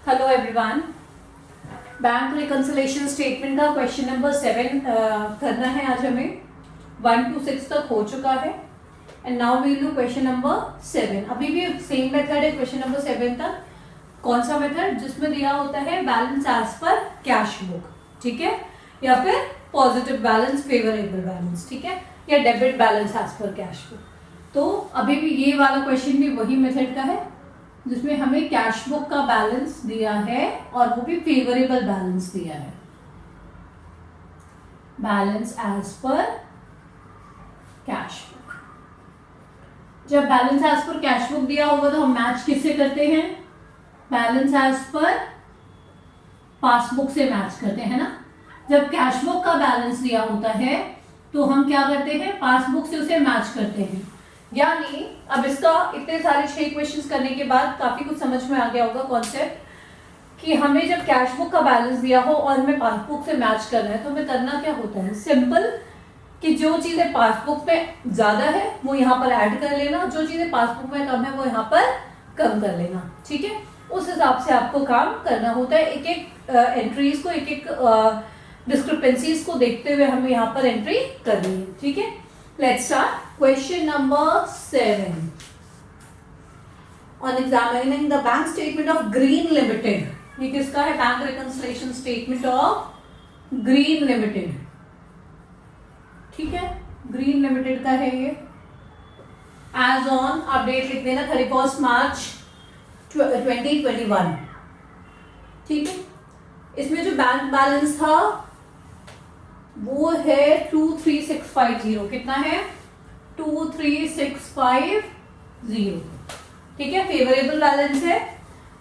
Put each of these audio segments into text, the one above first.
Hello everyone. Bank reconciliation statement का question number 7 करना है आज हमें। 1 to 6 तक हो चुका है and now we will do question number 7। अभी भी सेम मेथड है क्वेश्चन नंबर 7 तक। कौन सा मेथड? जिसमें दिया होता है balance as per cash book, ठीक है, या फिर पॉजिटिव बैलेंस, फेवरेबल बैलेंस, ठीक है, या debit balance as per cash book. तो अभी भी ये वाला क्वेश्चन भी वही मेथड का है जिसमें हमें कैश बुक का बैलेंस दिया है और वो भी फेवरेबल बैलेंस दिया है। Balance as per cash book. जब balance as per cash book दिया होगा तो हम मैच किससे करते हैं? बैलेंस एज पर पासबुक से मैच करते हैं ना। जब कैश बुक का बैलेंस दिया होता है तो हम क्या करते हैं? पासबुक से उसे मैच करते हैं। यानी अब इसका इतने सारे 6 क्वेश्चंस करने के बाद काफी कुछ समझ में आ गया होगा कॉन्सेप्ट कि हमें जब कैश बुक का बैलेंस दिया हो और हमें पासबुक से मैच करना है तो हमें करना क्या होता है? सिंपल कि जो चीजें पासबुक में ज्यादा है वो यहाँ पर ऐड कर लेना, जो चीजें पासबुक में कम है वो यहाँ पर कम कर लेना, ठीक है। उस हिसाब से आपको काम करना होता है। एक एक एंट्रीज को, एक एक डिस्क्रिपेंसीज को देखते हुए हमें यहाँ पर एंट्री करनी है, ठीक है। Let's start. Question number 7. On examining the bank statement of Green Limited. ये किसका है? Bank reconciliation statement of green limited, ठीक है, ग्रीन लिमिटेड का है ये। एज ऑन अपडेट लिख देना 31 मार्च 2021, ठीक है। इसमें जो बैंक बैलेंस था वो है 23650। कितना है? 23650, ठीक है। फेवरेबल बैलेंस है,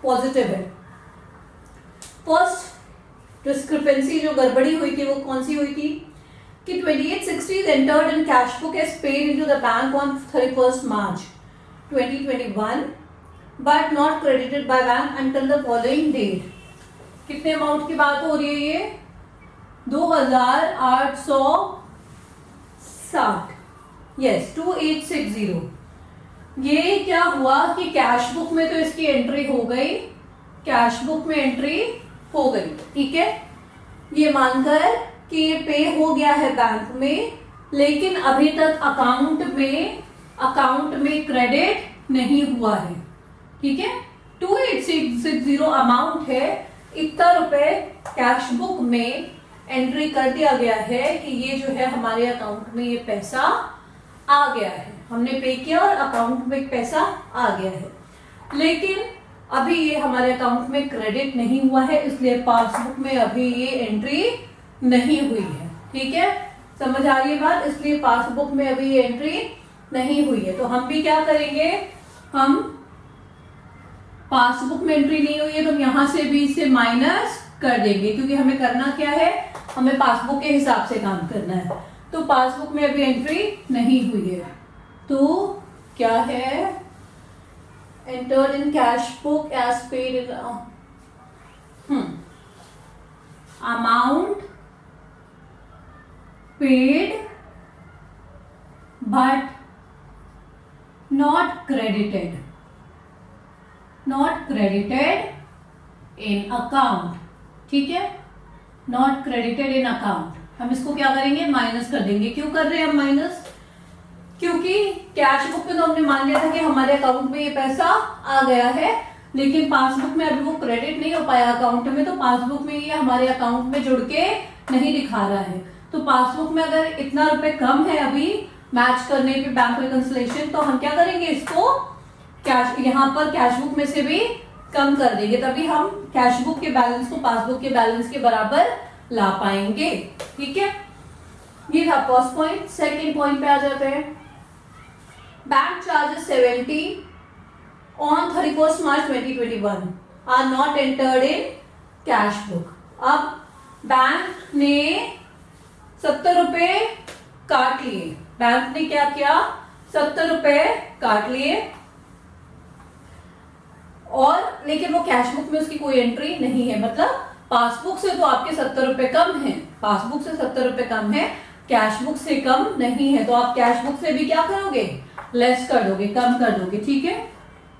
पॉजिटिव है। फर्स्ट डिस्क्रिपेंसी जो गड़बड़ी हुई थी वो कौन सी हुई थी कि 2860 entered in cash book as paid into the bank on 31 March 2021 but not credited by bank until the following date. कितने अमाउंट की बात हो रही है ये? 2860, यस 2860। ये क्या हुआ कि कैश बुक में तो इसकी एंट्री हो गई, कैश बुक में एंट्री हो गई, ठीक है। ये मानकर कि ये पे हो गया है बैंक में, लेकिन अभी तक अकाउंट में क्रेडिट नहीं हुआ है, ठीक है। 2860 अमाउंट है, इतना रुपए कैश बुक में एंट्री कर दिया गया है कि ये जो है हमारे अकाउंट में ये पैसा आ गया है, हमने पे किया और अकाउंट में पैसा आ गया है, लेकिन अभी ये हमारे अकाउंट में क्रेडिट नहीं हुआ है, इसलिए पासबुक में अभी ये एंट्री नहीं हुई है, ठीक है। समझ आ रही है बात? इसलिए पासबुक में अभी ये एंट्री नहीं हुई है। तो हम भी क्या करेंगे? हम पासबुक में एंट्री नहीं हुई है तो हम यहां से भी इसे माइनस कर देंगे, क्योंकि हमें करना क्या है? हमें पासबुक के हिसाब से काम करना है। तो पासबुक में अभी एंट्री नहीं हुई है, तो क्या है? Entered in cash book as paid in amount paid but not credited in account, ठीक है। नॉट क्रेडिटेड इन अकाउंट, हम इसको क्या करेंगे? माइनस कर देंगे। क्यों कर रहे हैं हम माइनस? क्योंकि कैश बुक में तो हमने मान लिया था कि हमारे अकाउंट में ये पैसा आ गया है, लेकिन पासबुक में अभी वो क्रेडिट नहीं हो पाया अकाउंट में, तो पासबुक में ये हमारे अकाउंट में जुड़ के नहीं दिखा रहा है। तो पासबुक में अगर इतना रुपए कम है अभी मैच करने पे बैंक रिकंसिलिएशन, तो हम क्या करेंगे? इसको कैश, यहाँ पर कैश बुक में से भी कम कर देंगे, तभी हम कैश बुक के बैलेंस को पासबुक के बैलेंस के बराबर ला पाएंगे, ठीक है। ये था फर्स्ट पॉइंट। सेकंड पॉइंट पे आ जाते हैं। Bank charges 70 on 31 March 2021 are not entered in cash book. अब बैंक ने 70 रुपए काट लिए। बैंक ने क्या किया? 70 रुपए काट लिए, और लेकिन वो कैश बुक में उसकी कोई एंट्री नहीं है। मतलब पासबुक से तो आपके 70 रुपए कम है, पासबुक से 70 रुपए कम है, कैश बुक से कम नहीं है, तो आप कैश बुक से भी क्या करोगे? लेस कर दोगे, कम कर दोगे, ठीक है।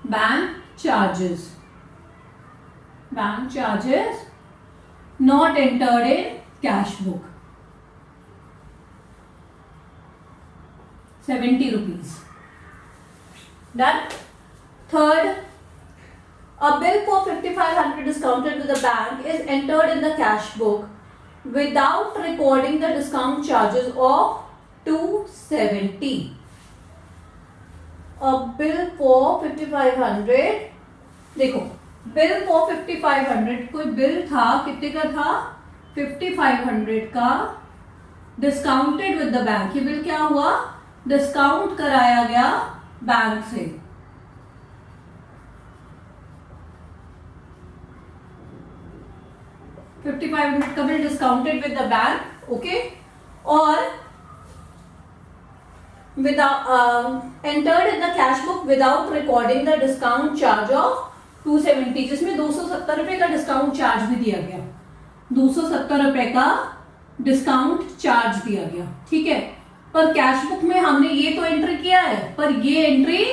Bank charges bank charges not entered in cash book, 70 rupees. Done. Third, a bill for 5500 discounted with the bank is entered in the cash book without recording the discount charges of 270. A bill for 5500, देखो bill for 5500, कोई bill था कितने का था 5500 का, discounted with the bank. ये bill क्या हुआ, डिस्काउंट कराया गया बैंक से. $5500 का bill discounted with the bank, okay, और without entered in the cash book without recording the discount charge of 270, जिसमें 270 रुपए का डिस्काउंट चार्ज भी दिया गया, 270 रुपए का डिस्काउंट चार्ज दिया गया. ठीक है, पर कैश बुक में हमने ये तो एंट्री किया है, पर ये एंट्री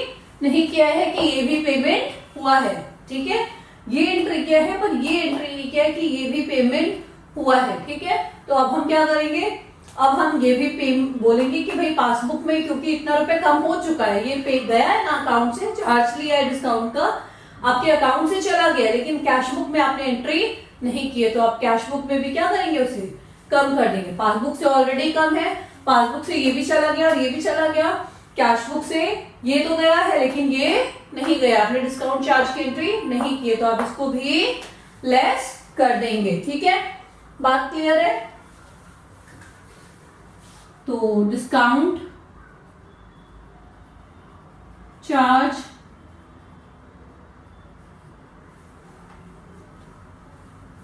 नहीं किया है कि ये भी पेमेंट हुआ है. ठीक है, ये एंट्री किया है पर ये एंट्री नहीं किया है कि ये भी पेमेंट हुआ है. ठीक है, तो अब हम क्या करेंगे, अब हम ये भी पे बोलेंगे कि भाई पासबुक में क्योंकि इतना रुपए कम हो चुका है, ये पे गया है ना अकाउंट से, चार्ज लिया है डिस्काउंट का, आपके अकाउंट से चला गया, लेकिन कैश बुक में आपने एंट्री नहीं की है, तो आप कैश बुक में भी क्या करेंगे, उसे कम कर देंगे. पासबुक से ऑलरेडी कम है, पासबुक से ये भी चला गया और ये भी चला गया, कैश बुक से ये तो गया है लेकिन ये नहीं गया, आपने डिस्काउंट चार्ज की एंट्री नहीं की है, तो आप इसको भी लेस कर देंगे. ठीक है, बात क्लियर है. तो डिस्काउंट चार्ज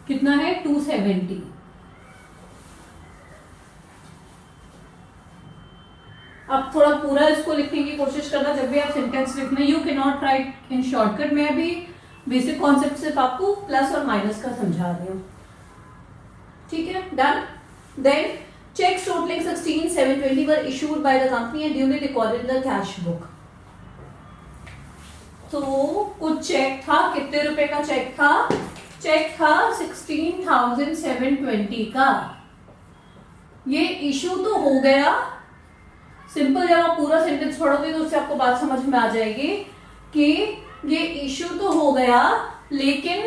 कितना है 270. अब थोड़ा पूरा इसको लिखने की कोशिश करना जब भी आप सेंटेंस लिखना. You can not right in shortcut. मैं अभी बेसिक कॉन्सेप्ट सिर्फ आपको प्लस और माइनस का समझा रही हूं. ठीक है, done. Then checks totaling 16,720 were issued by the company and duly recorded in the cash book. तो कुछ चेक था, कितने रुपए का चेक था, चेक था 16,720 का. ये इशू तो हो गया. सिंपल, जब आप पूरा सेंटेंस पढ़ोगे तो उससे आपको बात समझ में आ जाएगी कि ये इशू तो हो गया लेकिन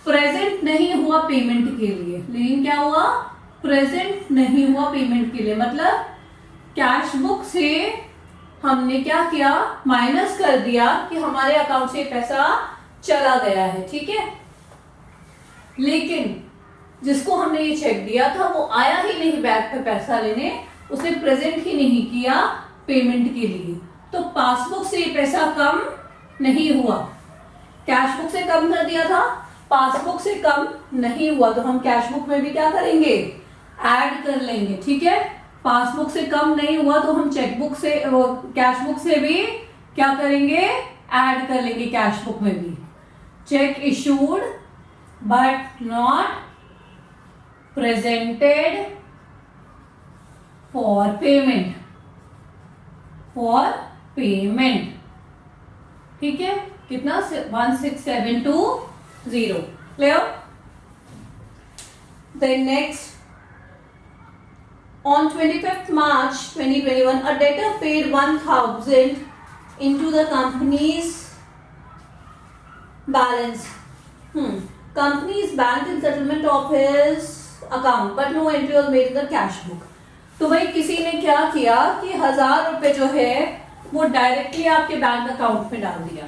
प्रेजेंट नहीं हुआ पेमेंट के लिए. लेकिन क्या हुआ, प्रेजेंट नहीं हुआ पेमेंट के लिए, मतलब कैश बुक से हमने क्या किया, माइनस कर दिया कि हमारे अकाउंट से पैसा चला गया है. ठीक है, लेकिन जिसको हमने ये चेक दिया था वो आया ही नहीं बैंक पे पैसा लेने, उसने प्रेजेंट ही नहीं किया पेमेंट के लिए, तो पासबुक से ये पैसा कम नहीं हुआ. कैश बुक से कम कर दिया था, पासबुक से कम नहीं हुआ, तो हम कैश बुक में भी क्या करेंगे, ऐड कर लेंगे. ठीक है, पासबुक से कम नहीं हुआ तो हम चेकबुक से, कैश बुक से भी क्या करेंगे, ऐड कर लेंगे कैश बुक में भी. Check issued but not presented for payment, for payment. ठीक है, कितना 16,720. Clear. Then next, on 25th March 2021, a debtor paid 1,000 into the company's balance. Company's bank in settlement of his account, but no entry was made in the cash book. तो भाई किसी ने क्या किया कि 1,000 रुपए जो है वो डायरेक्टली आपके बैंक अकाउंट में डाल दिया.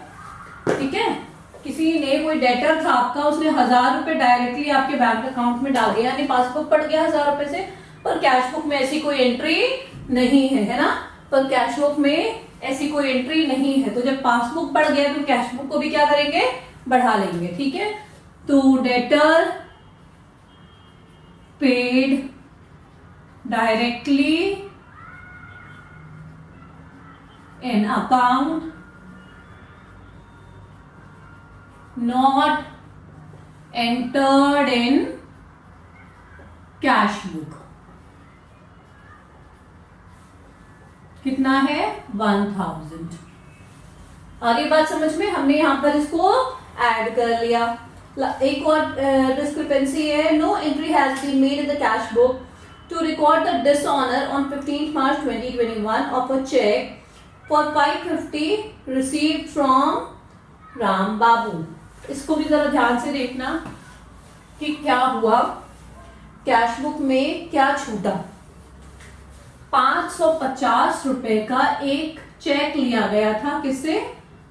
ठीक है, किसी ने, कोई डेटर था आपका, उसने 1,000 रुपए डायरेक्टली आपके बैंक अकाउंट में डाल दिया, यानी पासबुक पड़ गया 1,000 रुपए से, पर कैश बुक में ऐसी कोई एंट्री नहीं है ना, पर कैश बुक में ऐसी कोई एंट्री नहीं है. तो जब पासबुक पड़ गया तो कैश बुक को भी क्या करेंगे, बढ़ा लेंगे. ठीक है, तो debtor paid directly in account not entered in cash book. कितना है 1,000. आगे बात समझ में, हमने यहां पर इसको ऐड कर लिया. एक और डिस्क्रिपेंसी है, no entry has been made in the cash book to record the dishonour on 15 March 2021 of a cheque for 550 received from Ram Babu. इसको भी जरा ध्यान से देखना कि क्या हुआ, कैश बुक में क्या छूटा। 550 रुपए का एक चेक लिया गया था, किससे?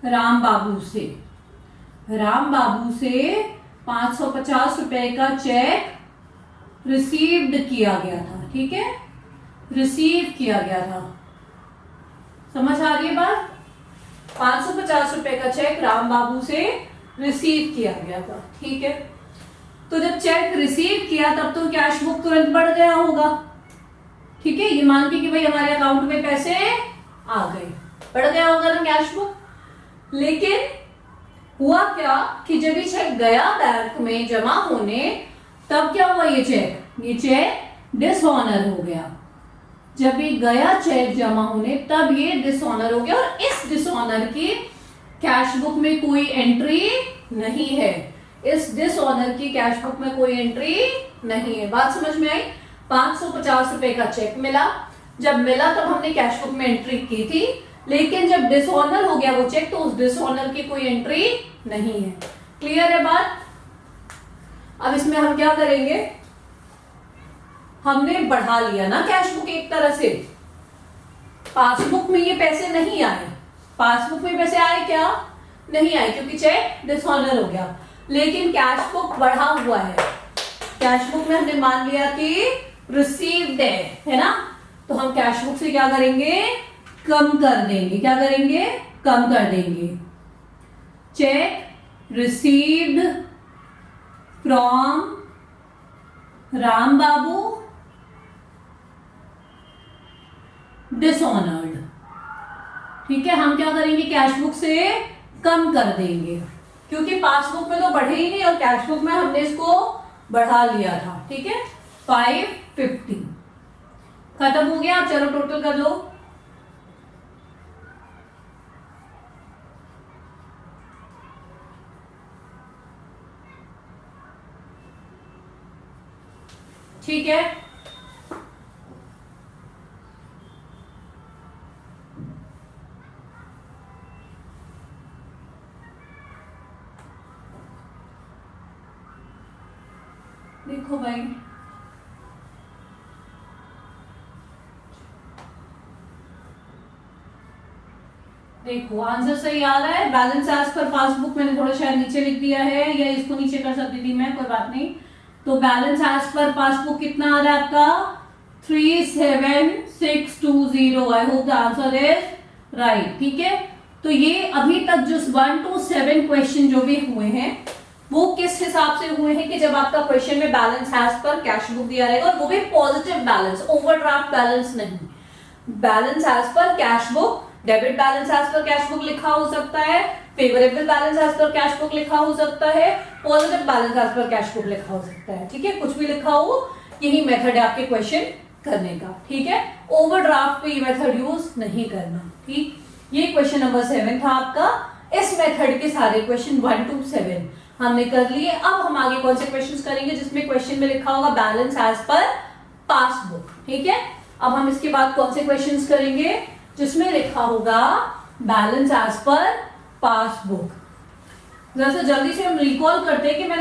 राम बाबू से। राम बाबू से 550 रुपए का चेक रिसीव्ड किया गया था, ठीक है, रिसीव किया गया था। समझ आ रही है बात? 550 रुपए का चेक राम बाबू से रिसीव किया गया था, ठीक है। तो जब चेक रिसीव किया तब तो कैश बुक तुरंत बढ़ गया होगा, ठीक है, ये मान के कि भाई हमारे अकाउंट में पैसे आ गए, बढ़ गया होगा ना कैश बुक। लेकिन हुआ क्या कि जब ये चेक गया बैंक में जमा होने, तब क्या हुआ, ये चेक डिसऑनर हो गया। जब ये गया चेक जमा होने तब ये डिसऑनर हो गया, और इस डिसऑनर की कैश बुक में कोई एंट्री नहीं है। इस डिसऑनर की कैश बुक में कोई एंट्री नहीं है। बात समझ में आई? 550 रुपए का चेक मिला, जब मिला तब हमने कैश बुक में एंट्री की थी, लेकिन जब डिसऑनर हो गया वो चेक तो उस डिसऑनर की कोई एंट्री नहीं है। क्लियर है बात? अब इसमें हम क्या करेंगे, हमने बढ़ा लिया ना कैश बुक एक तरह से। पासबुक में ये पैसे नहीं आए, पासबुक में पैसे आए क्या? नहीं आए, क्योंकि चेक डिसऑनर हो गया। लेकिन कैश बुक बढ़ा हुआ है, कैश बुक में हमने मान लिया कि रिसीव्ड है ना, तो हम कैश बुक से क्या करेंगे, कम कर देंगे। क्या करेंगे? कम कर देंगे। Check received from Ram Babu dishonoured, ठीक है, हम क्या करेंगे, कैश बुक से कम कर देंगे, क्योंकि पासबुक में तो बढ़े ही नहीं और कैश बुक में हमने इसको बढ़ा लिया था, ठीक है। 550 खत्म हो गया। आप चलो टोटल कर लो। ठीक है, देखो भाई, देखो आंसर सही आ रहा है। बैलेंस एज पर पासबुक मैंने थोड़ा शायद नीचे लिख दिया है, या इसको नीचे कर सकती थी मैं, कोई बात नहीं। तो बैलेंस एज पर पासबुक कितना आ रहा है आपका? 37620। I hope the answer is right, ठीक है। तो ये अभी तक जो 1 to 7 क्वेश्चन जो भी हुए हैं वो किस हिसाब से हुए हैं कि जब आपका क्वेश्चन में balance as per cash book दिया रहेगा, और वो भी पॉजिटिव बैलेंस, ओवरड्राफ्ट बैलेंस नहीं। Balance as per cash book, debit balance as per cash book लिखा हो सकता है, favourable balance as per cash book लिखा हो सकता है, positive balance as per cash book लिखा हो सकता है, ठीक है, कुछ भी लिखा हो, यही मेथड है आपके क्वेश्चन करने का, ठीक है। ओवरड्राफ्ट पे ये मेथड यूज नहीं करना, ठीक। ये क्वेश्चन नंबर 7 था आपका। इस मेथड के सारे क्वेश्चन 1 to 7 हमने कर लिए। अब हम आगे कौन से क्वेश्चंस करेंगे जिसमें क्वेश्चन में लिखा होगा बैलेंस एज पर पासबुक, ठीक है। अब हम इसके बाद कौन से क्वेश्चंस करेंगे जिसमें लिखा होगा बैलेंस एज पर पासबुक। जरा जल्दी से हम रिकॉल करते हैं कि मैंने